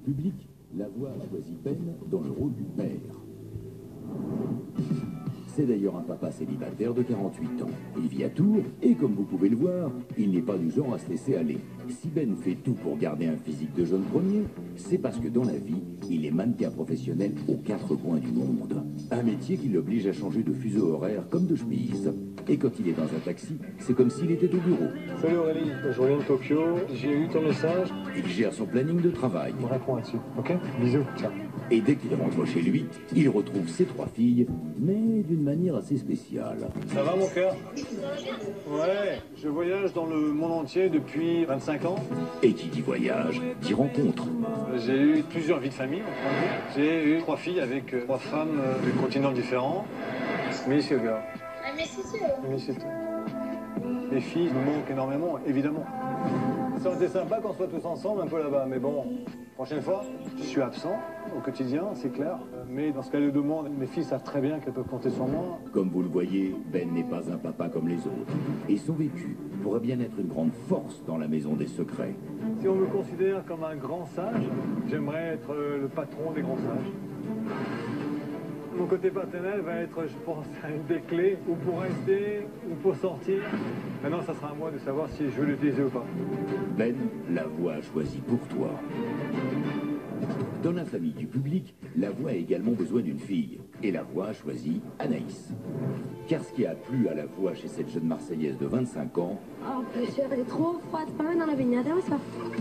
public, la voix a choisi Ben dans le rôle du père. C'est d'ailleurs un papa célibataire de 48 ans. Il vit à Tours et comme vous pouvez le voir, il n'est pas du genre à se laisser aller. Si Ben fait tout pour garder un physique de jeune premier, c'est parce que dans la vie, il est mannequin professionnel aux quatre coins du monde. Un métier qui l'oblige à changer de fuseau horaire comme de chemise. Et quand il est dans un taxi, c'est comme s'il était au bureau. Salut Aurélie, je reviens de Tokyo, j'ai eu ton message. Il gère son planning de travail. On répond là-dessus, ok? Bisous, ciao. Et dès qu'il rentre chez lui, il retrouve ses trois filles, mais d'une manière assez spéciale. Ça va mon cœur? Ouais, je voyage dans le monde entier depuis 25 ans. Et qui dit voyage, dit rencontre. J'ai eu plusieurs vies de famille. J'ai eu 3 filles avec 3 femmes de continents différents. Miss you, girl. I miss you too. I miss you too. Les filles me manquent énormément, évidemment. Ça aurait été sympa qu'on soit tous ensemble un peu là-bas, mais bon, prochaine fois, je suis absent au quotidien, c'est clair. Mais dans ce cas de monde, mes filles savent très bien qu'elles peuvent compter sur moi. Comme vous le voyez, Ben n'est pas un papa comme les autres. Et son vécu pourrait bien être une grande force dans la maison des secrets. Si on me considère comme un grand sage, j'aimerais être le patron des grands sages. Mon côté paternel va être, je pense, une des clés, ou pour rester, ou pour sortir. Maintenant, ça sera à moi de savoir si je veux l'utiliser ou pas. Ben, la voix a choisi pour toi. Dans la famille du public, la voix a également besoin d'une fille. Et la voix a choisi Anaïs. Car ce qui a plu à la voix chez cette jeune Marseillaise de 25 ans... Oh, pêcheur, elle est trop froide, pas mal dans la baignade, hein, ça.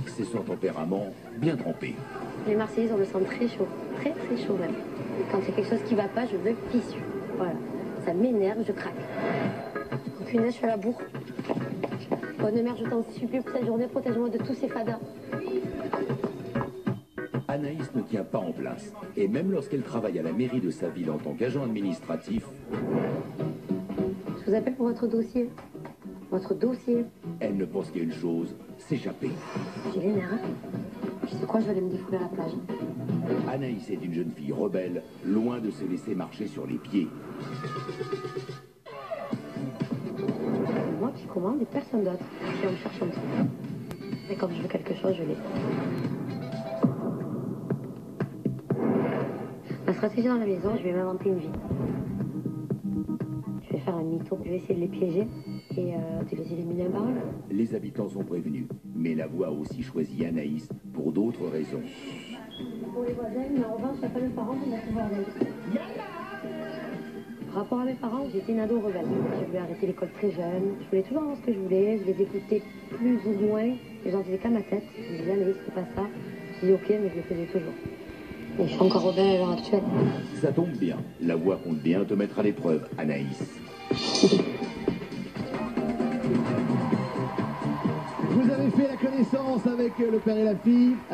C'est son tempérament bien trempé. Les Marseillais, on le sent très chaud, très chaud même. Quand il y a quelque chose qui va pas, je veux fissu. Voilà, ça m'énerve, je craque. Oh, punaise, je suis à la bourre. Bonne mère, je t'en supplie pour cette journée, protège-moi de tous ces fadas. Anaïs ne tient pas en place. Et même lorsqu'elle travaille à la mairie de sa ville en tant qu'agent administratif... Je vous appelle pour votre dossier. Votre dossier. Elle ne pense qu'à une chose, s'échapper. J'ai les nerfs. Je sais quoi, je vais aller me défouler à la plage. Anaïs est une jeune fille rebelle, loin de se laisser marcher sur les pieds. Moi qui commande et personne d'autre. Si on me cherche un truc. Et quand je veux quelque chose, je l'ai. Ma stratégie dans la maison, je vais m'inventer une vie. Je vais faire un mytho, je vais essayer de les piéger et de les éliminer un par un. Les habitants sont prévenus, mais la voix a aussi choisi Anaïs pour d'autres raisons. Pour les voisins, mais en revanche, il n'y a pas mes parents pour pouvoir d'aide. Par rapport à mes parents, j'étais une ado rebelle. Je voulais arrêter l'école très jeune. Je voulais toujours avoir ce que je voulais. Je les écoutais plus ou moins. Et j'en faisais qu'à ma tête. Je me disais, Anaïs, c'est pas ça. Je disais, ok, mais je le faisais toujours. Et je suis encore rebelle à l'heure actuelle. Ça tombe bien. La voix compte bien te mettre à l'épreuve, Anaïs. Vous avez fait la connaissance avec le père et la fille.